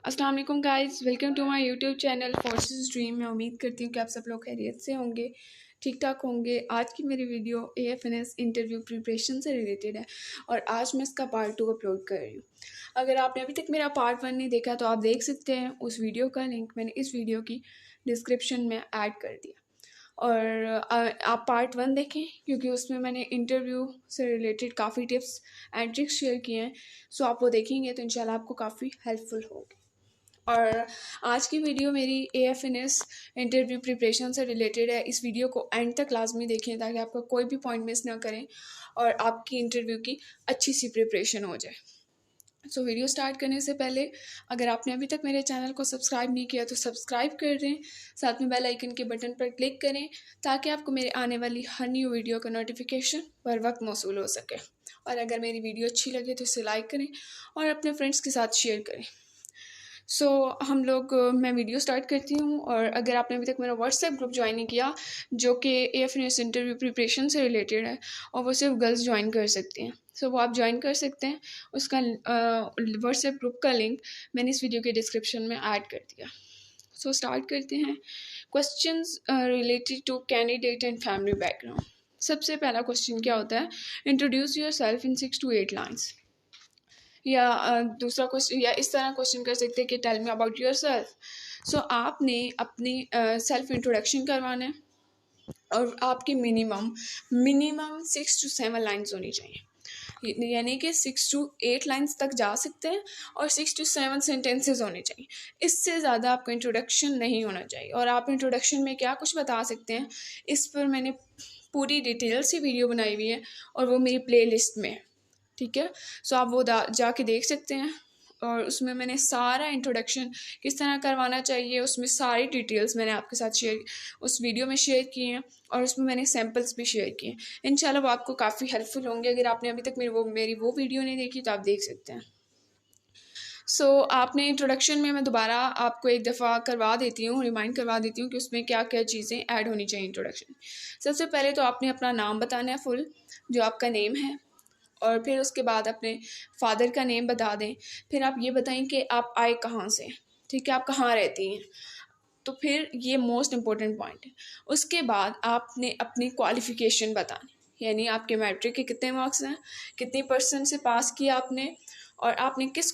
अस्सलाम वालेकुम guys, welcome to my YouTube channel forces dream. मैं उम्मीद करती हूँ कि आप सब लोग खैरियत से होंगे, ठीक ठाक होंगे। आज की मेरी वीडियो AFNS इंटरव्यू प्रिपरेशन से रिलेटेड है और आज मैं इसका पार्ट 2 अपलोड कर रही हूँ। अगर आपने अभी तक मेरा पार्ट 1 नहीं देखा तो आप देख सकते हैं, उस वीडियो का लिंक मैंने इस वीडियो की डिस्क्रिप्शन में ऐड कर दिया। और आप पार्ट 1 देखें क्योंकि उसमें मैंने इंटरव्यू से रिलेटेड काफ़ी टिप्स एंड ट्रिक्स शेयर किए हैं। सो आप वो देखेंगे तो इंशाल्लाह आपको काफ़ी हेल्पफुल होगी। और आज की वीडियो मेरी AFNS इंटरव्यू प्रिपरेशन से रिलेटेड है। इस वीडियो को एंड तक लाजमी देखें ताकि आपका कोई भी पॉइंट मिस ना करें और आपकी इंटरव्यू की अच्छी सी प्रिपरेशन हो जाए। सो वीडियो स्टार्ट करने से पहले अगर आपने अभी तक मेरे चैनल को सब्सक्राइब नहीं किया तो सब्सक्राइब कर दें, साथ में बेल आइकन के बटन पर क्लिक करें ताकि आपको मेरे आने वाली हर न्यू वीडियो का नोटिफिकेशन बर वक्त मौसूल हो सके। और अगर मेरी वीडियो अच्छी लगे तो इसे लाइक करें और अपने फ्रेंड्स के साथ शेयर करें। मैं वीडियो स्टार्ट करती हूँ। और अगर आपने अभी तक मेरा व्हाट्सएप ग्रुप ज्वाइन नहीं किया जो कि AFNS इंटरव्यू प्रिपरेशन से रिलेटेड है और वो सिर्फ गर्ल्स ज्वाइन कर सकते हैं, वो आप ज्वाइन कर सकते हैं। उसका व्हाट्सएप ग्रुप का लिंक मैंने इस वीडियो के डिस्क्रिप्शन में ऐड कर दिया। स्टार्ट करते हैं। Questions related to candidate and family background. सबसे पहला क्वेश्चन क्या होता है, introduce yourself in 6 to 8 lines. या दूसरा क्वेश्चन या इस तरह क्वेश्चन कर सकते हैं कि tell me about yourself. आपने अपनी सेल्फ इंट्रोडक्शन करवाना है और आपकी मिनिमम 6 to 7 लाइन्स होनी चाहिए, यानी कि 6 to 8 लाइन्स तक जा सकते हैं और 6 to 7 सेंटेंसेस होने चाहिए। इससे ज़्यादा आपका इंट्रोडक्शन नहीं होना चाहिए। और आप इंट्रोडक्शन में क्या कुछ बता सकते हैं, इस पर मैंने पूरी डिटेल से वीडियो बनाई हुई है और वो मेरी प्ले लिस्ट में है, ठीक है। आप वो जाके देख सकते हैं और उसमें मैंने सारा इंट्रोडक्शन किस तरह करवाना चाहिए, उसमें सारी डिटेल्स मैंने आपके साथ उस वीडियो में शेयर की हैं और उसमें मैंने सैम्पल्स भी शेयर किए हैं। इंशाल्लाह वो आपको काफ़ी हेल्पफुल होंगे। अगर आपने अभी तक मेरी वो वीडियो नहीं देखी तो आप देख सकते हैं। आपने इंट्रोडक्शन में मैं दोबारा आपको एक दफ़ा करवा देती हूँ, रिमाइंड करवा देती हूँ कि उसमें क्या क्या चीज़ें ऐड होनी चाहिए इंट्रोडक्शन। सबसे पहले तो आपने अपना नाम बताना है, फुल जो आपका नेम है, और फिर उसके बाद अपने फादर का नेम बता दें। फिर आप ये बताएं कि आप आए कहाँ से, ठीक है, आप कहाँ रहती हैं। तो फिर ये मोस्ट इम्पोर्टेंट पॉइंट है। उसके बाद आपने अपनी क्वालिफ़िकेशन बतानी, यानी आपके मैट्रिक के कितने मार्क्स हैं, कितनी % से पास किया आपने और आपने किस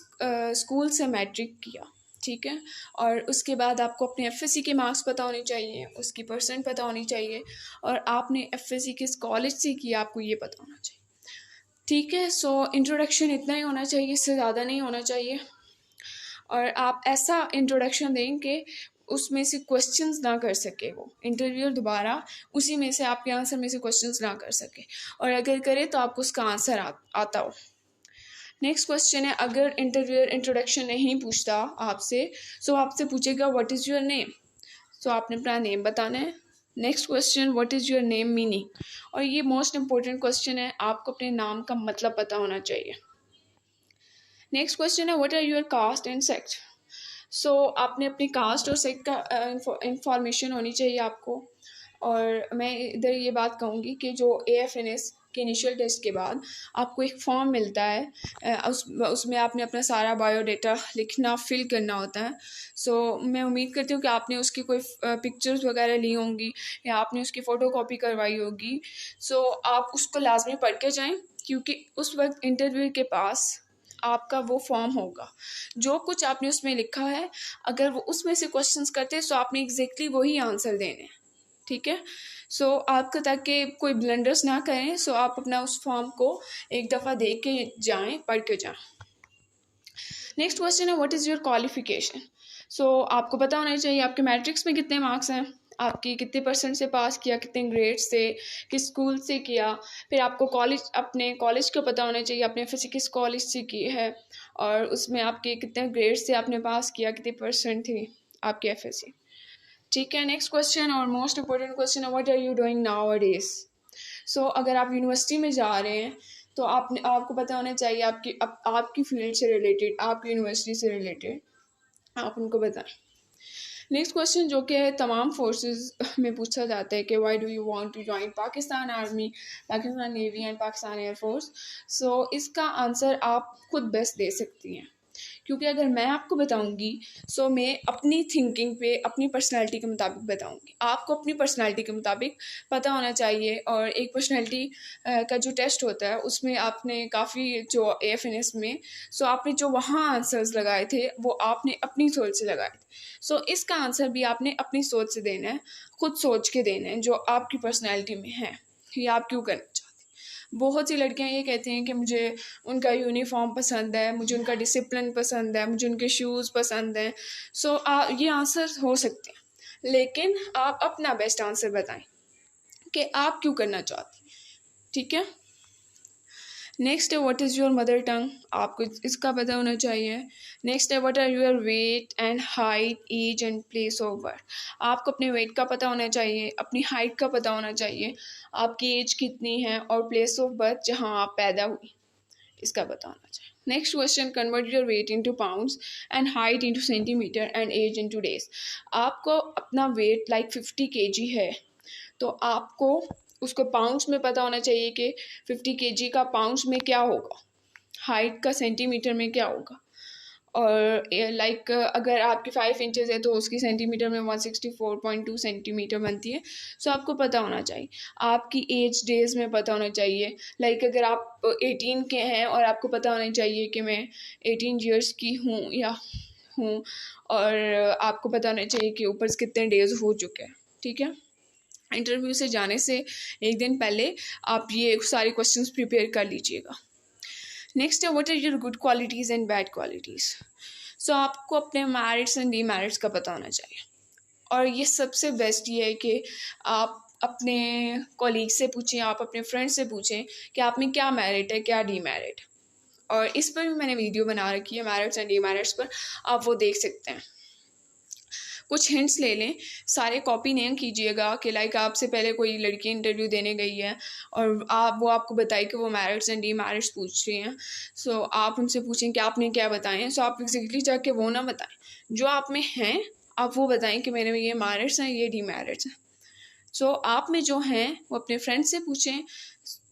स्कूल से मैट्रिक किया, ठीक है। और उसके बाद आपको अपने FSC के मार्क्स पता होने चाहिए, उसकी % पता होनी चाहिए और आपने FSC किस कॉलेज से किया आपको ये पता होना चाहिए, ठीक है। इंट्रोडक्शन इतना ही होना चाहिए, इससे ज़्यादा नहीं होना चाहिए। और आप ऐसा इंट्रोडक्शन दें कि उसमें से क्वेश्चंस ना कर सके वो इंटरव्यूअर दोबारा उसी में से आपके आंसर में से क्वेश्चंस ना कर सके, और अगर करे तो आपको उसका आंसर आता हो। नेक्स्ट क्वेश्चन है, अगर इंटरव्यूअर इंट्रोडक्शन नहीं पूछता आपसे, आपसे पूछेगा व्हाट इज़ योर नेम। आपने अपना नेम बताना है। Next question, what is your name meaning. और ये मोस्ट इंपॉर्टेंट क्वेश्चन है, आपको अपने नाम का मतलब पता होना चाहिए। नेक्स्ट क्वेश्चन है, what are your caste and sect. आपने अपनी कास्ट और सेक्ट का इंफॉर्मेशन होनी चाहिए आपको। और मैं इधर ये बात कहूँगी कि जो AFNS के इनिशियल टेस्ट के बाद आपको एक फॉर्म मिलता है, उसमें आपने अपना सारा बायोडाटा लिखना, फिल करना होता है। मैं उम्मीद करती हूँ कि आपने उसकी कोई पिक्चर्स वगैरह ली होंगी या आपने उसकी फ़ोटो कॉपी करवाई होगी। आप उसको लाजमी पढ़ के जाएँ क्योंकि उस वक्त इंटरव्यू के पास आपका वो फॉर्म होगा, जो कुछ आपने उसमें लिखा है अगर वो उसमें से क्वेश्चंस करते हैं आपने एग्जैक्टली वही आंसर देने, ठीक है। आपको ताकि कोई ब्लंडर्स ना करें, आप अपना उस फॉर्म को एक दफ़ा देख के जाएं, पढ़ के जाएं। नेक्स्ट क्वेश्चन है, व्हाट इज़ योर क्वालिफिकेशन। आपको पता होना चाहिए आपके मैट्रिक्स में कितने मार्क्स हैं, आपकी कितने % से पास किया, कितने ग्रेड से, किस स्कूल से किया। फिर आपको अपने कॉलेज का पता होना चाहिए, आपने FSC किस कॉलेज से की है और उसमें आपके कितने ग्रेड से आपने पास किया, कितने % थी आपकी FSC, ठीक है। नेक्स्ट क्वेश्चन और मोस्ट इम्पोर्टेंट क्वेश्चन है, what are you doing nowadays. अगर आप यूनिवर्सिटी में जा रहे हैं तो आपको पता होना चाहिए आपकी फील्ड से रिलेटेड, आपकी यूनिवर्सिटी से रिलेटेड आप उनको बताएं। नेक्स्ट क्वेश्चन जो कि तमाम फोर्सेस में पूछा जाता है कि why do you want to join Pakistan army, Pakistan navy and Pakistan air force. इसका आंसर आप खुद बेस्ट दे सकती हैं, क्योंकि अगर मैं आपको बताऊंगी सो मैं अपनी थिंकिंग पे अपनी पर्सनालिटी के मुताबिक बताऊंगी, आपको अपनी पर्सनालिटी के मुताबिक पता होना चाहिए। और एक पर्सनालिटी का जो टेस्ट होता है उसमें आपने काफ़ी जो AFNS में सो आपने जो वहाँ आंसर्स लगाए थे वो आपने अपनी सोच से लगाए थे। सो इसका आंसर भी आपने अपनी सोच से देना है, खुद सोच के देना है जो आपकी पर्सनैलिटी में है कि आप क्यों करना चाहते हैं। बहुत सी लड़कियां ये कहती हैं कि मुझे उनका यूनिफॉर्म पसंद है, मुझे उनका डिसिप्लिन पसंद है, मुझे उनके शूज़ पसंद हैं। सो ये आंसर हो सकते हैं, लेकिन आप अपना बेस्ट आंसर बताएं कि आप क्यों करना चाहते हैं। ठीक है। नेक्स्ट है what is your mother tongue, आपको इसका पता होना चाहिए। नेक्स्ट है what are your weight and height, age and place of birth, आपको अपने वेट का पता होना चाहिए, अपनी हाइट का पता होना चाहिए, आपकी एज कितनी है और प्लेस ऑफ बर्थ जहाँ आप पैदा हुई इसका पता होना चाहिए। Next question, convert your weight into pounds and height into centimetre and age into days. आपको अपना वेट लाइक 50 kg है तो आपको उसको पाउंड्स में पता होना चाहिए कि 50 kg का पाउंड्स में क्या होगा, हाइट का सेंटीमीटर में क्या होगा। और लाइक अगर आपकी 5 इंचेस है तो उसकी सेंटीमीटर में 164.2 सेंटीमीटर बनती है। सो आपको पता होना चाहिए। आपकी एज डेज में पता होना चाहिए, लाइक अगर आप 18 के हैं और आपको पता होना चाहिए कि मैं 18 ईयर्स की हूँ या हूँ, और आपको पता होना चाहिए कि ऊपर से कितने डेज हो चुके हैं। ठीक है। इंटरव्यू से जाने से एक दिन पहले आप ये सारे क्वेश्चंस प्रिपेयर कर लीजिएगा। नेक्स्ट है what are your good qualities and bad qualities. So आपको अपने मेरिट्स एंड डीमेरिट्स का पता होना चाहिए। और ये सबसे बेस्ट ये है कि आप अपने कॉलीग से पूछें, आप अपने फ्रेंड से पूछें कि आप में क्या मेरिट है क्या डीमेरिट। और इस पर भी मैंने वीडियो बना रखी है मेरिट्स एंड डीमेरिट्स पर, आप वो देख सकते हैं। कुछ हिंट्स ले लें, सारे कॉपी नहीं कीजिएगा कि लाइक आपसे पहले कोई लड़की इंटरव्यू देने गई है और वो आपको बताए कि वो मेरिट्स एंड डीमेरिट्स पूछ रही हैं। सो आप उनसे पूछें कि आपने क्या बताएं। सो आप एग्जैक्टली जाके वो ना बताएं, जो आप में हैं आप वो बताएं कि मेरे में ये मेरिट्स हैं ये डीमेरिट्स हैं। सो आप में जो हैं वो अपने फ्रेंड से पूछें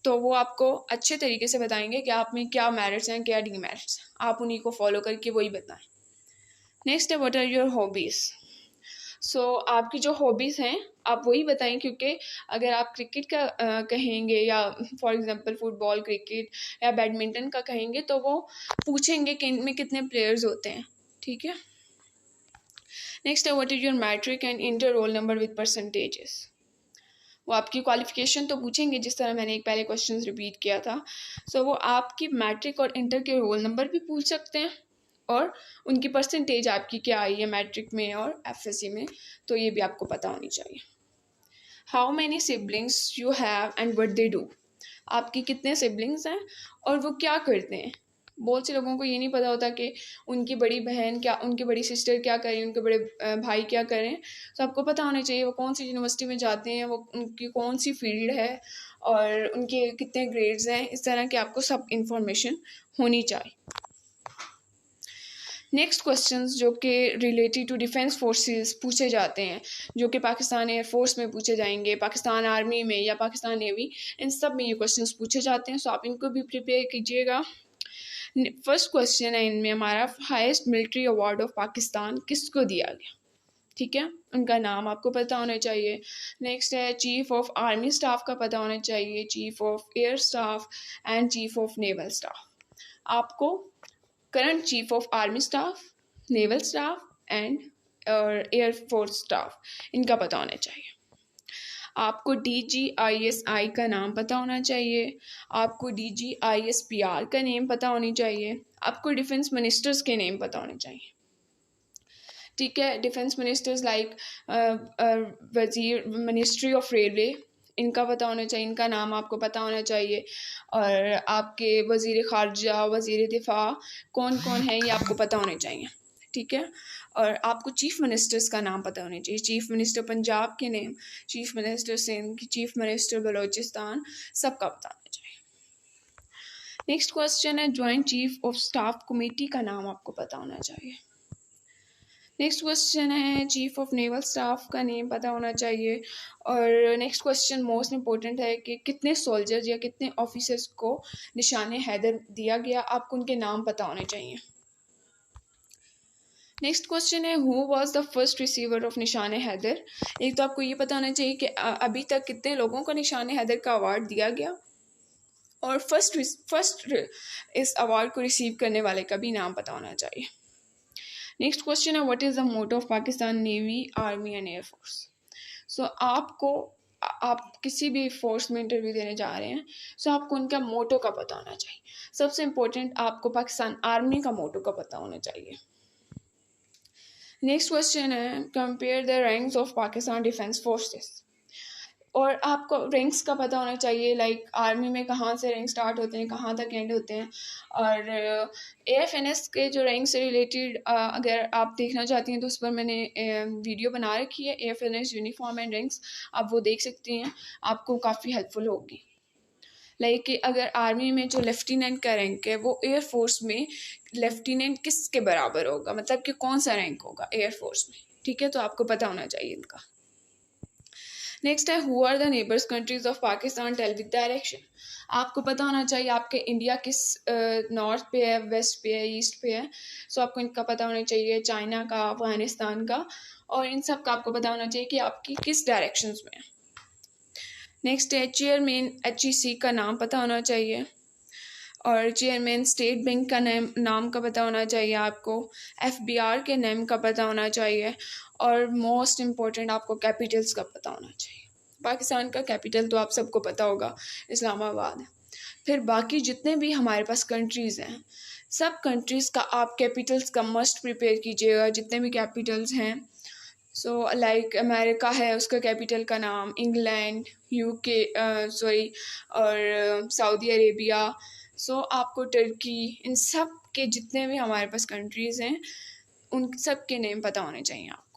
तो वो आपको अच्छे तरीके से बताएंगे कि आप में क्या मेरिट्स हैं क्या डीमेरिट्स हैं, आप उन्हीं को फॉलो करके वही बताएं। नेक्स्ट है व्हाट आर योर हॉबीज़। सो आपकी जो हॉबीज़ हैं आप वही बताएं, क्योंकि अगर आप क्रिकेट का कहेंगे या फॉर एग्जांपल फुटबॉल क्रिकेट या बैडमिंटन का कहेंगे तो वो पूछेंगे कि इनमें कितने प्लेयर्स होते हैं। ठीक है। नेक्स्ट है what is your matric and inter roll number with percentages. वो आपकी क्वालिफिकेशन तो पूछेंगे जिस तरह मैंने एक पहले क्वेश्चन रिपीट किया था। सो वो आपकी मैट्रिक और इंटर के रोल नंबर भी पूछ सकते हैं और उनकी परसेंटेज आपकी क्या आई है मैट्रिक में और FSC में, तो ये भी आपको पता होनी चाहिए। How many siblings you have and what they do, आपकी कितने सिबलिंग्स हैं और वो क्या करते हैं। बहुत से लोगों को ये नहीं पता होता कि उनकी बड़ी बहन क्या, उनकी बड़ी सिस्टर क्या करें, उनके बड़े भाई क्या करें। तो आपको पता होना चाहिए वो कौन सी यूनिवर्सिटी में जाते हैं, वो उनकी कौन सी फील्ड है और उनके कितने ग्रेड्स हैं। इस तरह की आपको सब इंफॉर्मेशन होनी चाहिए। नेक्स्ट क्वेश्चंस जो कि रिलेटेड टू डिफेंस फोर्सेस पूछे जाते हैं, जो कि पाकिस्तान एयरफोर्स में पूछे जाएंगे, पाकिस्तान आर्मी में या पाकिस्तान नेवी, इन सब में ये क्वेश्चंस पूछे जाते हैं। सो आप इनको भी प्रिपेयर कीजिएगा। फर्स्ट क्वेश्चन है इनमें हमारा, highest military award of Pakistan किसको दिया गया। ठीक है, उनका नाम आपको पता होना चाहिए। नेक्स्ट है चीफ ऑफ आर्मी स्टाफ का पता होना चाहिए, chief of air staff and chief of naval staff. आपको current chief of army staff, naval staff and air force staff इनका पता होना चाहिए। आपको DGISI का नाम पता होना चाहिए, आपको DGISPR का नेम पता होनी चाहिए, आपको डिफेंस मिनिस्टर्स के नेम पता होने चाहिए। ठीक है, डिफेंस मिनिस्टर्स लाइक वजीर, मिनिस्ट्री ऑफ रेलवे, इनका पता होना चाहिए, इनका नाम आपको पता होना चाहिए। और आपके वजीर खारजा, वजीर दिफा कौन कौन है ये आपको पता होने चाहिए। ठीक है, और आपको चीफ मिनिस्टर्स का नाम पता होना चाहिए, चीफ मिनिस्टर पंजाब के name, chief minister Sindh, chief minister Balochistan, सबका पता होना चाहिए। नेक्स्ट क्वेश्चन है joint chief of staff committee का नाम आपको पता होना चाहिए। नेक्स्ट क्वेश्चन है चीफ ऑफ नेवल स्टाफ का नेम पता होना चाहिए। और नेक्स्ट क्वेश्चन मोस्ट इम्पोर्टेंट है कि कितने सोल्जर्स या कितने ऑफिसर्स को निशाने हैदर दिया गया, आपको उनके नाम पता होने चाहिए। नेक्स्ट क्वेश्चन है who was the first receiver of निशान हैदर। एक तो आपको ये पता होना चाहिए कि अभी तक कितने लोगों को निशान हैदर का अवार्ड दिया गया, और फर्स्ट इस अवार्ड को रिसीव करने वाले का भी नाम पता होना चाहिए। नेक्स्ट क्वेश्चन है what is the motto of Pakistan navy army and air force. So आप किसी भी फोर्स में इंटरव्यू देने जा रहे हैं, सो आपको उनका मोटो का पता होना चाहिए। सबसे इम्पोर्टेंट आपको पाकिस्तान आर्मी का मोटो का पता होना चाहिए। नेक्स्ट क्वेश्चन है compare the ranks of Pakistan defence forces. और आपको रैंक्स का पता होना चाहिए, लाइक आर्मी में कहाँ से रैंक स्टार्ट होते हैं, कहाँ तक एंड होते हैं। और AFNS के जो रैंक से रिलेटेड अगर आप देखना चाहती हैं तो उस पर मैंने वीडियो बना रखी है, AFNS यूनिफॉर्म एंड रैंक्स, आप वो देख सकती हैं, आपको काफ़ी हेल्पफुल होगी। लाइक कि अगर आर्मी में जो लेफ्टिनेंट का रैंक है वो एयरफोर्स में लेफ्टिनेंट किसके बराबर होगा, मतलब कि कौन सा रैंक होगा एयरफोर्स में, ठीक है, तो आपको पता होना चाहिए इनका। नेक्स्ट है who are the neighbours countries of Pakistan tell with direction. आपको पता होना चाहिए आपके इंडिया किस नॉर्थ पे है, वेस्ट पे है, ईस्ट पे है। सो आपको इनका पता होना चाहिए, चाइना का, अफगानिस्तान का, और इन सब का आपको पता होना चाहिए कि आपकी किस डायरेक्शंस में है। नेक्स्ट है चेयरमैन HEC का नाम पता होना चाहिए, और चेयरमैन स्टेट बैंक का नाम का पता होना चाहिए आपको, FBR के नेम का पता होना चाहिए, और मोस्ट इम्पोर्टेंट आपको कैपिटल्स का पता होना चाहिए। पाकिस्तान का कैपिटल तो आप सबको पता होगा, इस्लामाबाद है। फिर बाकी जितने भी हमारे पास कंट्रीज़ हैं, सब कंट्रीज़ का आप कैपिटल्स का मस्ट प्रिपेयर कीजिएगा, जितने भी कैपिटल्स हैं। सो लाइक अमेरिका है, उसका कैपिटल का नाम, इंग्लैंड, UK और सऊदी अरेबिया, सो आपको टर्की, इन सब के जितने भी हमारे पास कंट्रीज़ हैं उन सब के नेम पता होने चाहिए आपको।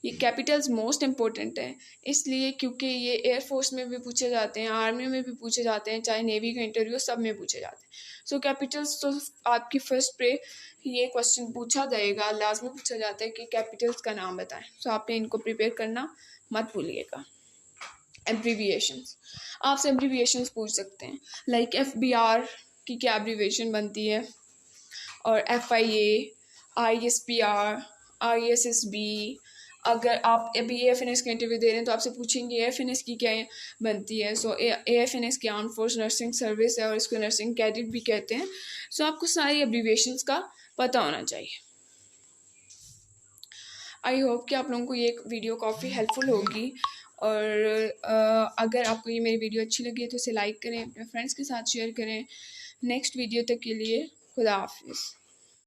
ये कैपिटल्स मोस्ट इम्पोर्टेंट है इसलिए क्योंकि ये एयरफोर्स में भी पूछे जाते हैं, आर्मी में भी पूछे जाते हैं, चाहे नेवी का इंटरव्यू सब में पूछे जाते हैं। सो कैपिटल्स तो आपकी फर्स्ट पे ये क्वेश्चन पूछा जाएगा, लाजमी पूछा जाता है कि कैपिटल्स का नाम बताएं। सो आपने इनको प्रिपेयर करना मत भूलिएगा। एब्रीविएशंस, आपसे एब्रीविएशंस पूछ सकते हैं, लाइक FBR की क्या एब्रीविएशन बनती है, और FIA, ISPR, ISSB। अगर आप अभी AFNS का इंटरव्यू दे रहे हैं तो आपसे पूछेंगे AFNS की क्या बनती है। सो AFNS की आर्म फोर्स नर्सिंग सर्विस है और इसको नर्सिंग कैडेट भी कहते हैं। सो आपको सारी एब्रीविएशंस का पता होना चाहिए। आई होप कि आप लोगों को ये वीडियो काफ़ी हेल्पफुल होगी, और अगर आपको ये मेरी वीडियो अच्छी लगी है तो इसे लाइक करें, अपने फ्रेंड्स के साथ शेयर करें। नेक्स्ट वीडियो तक के लिए खुदा हाफिज़।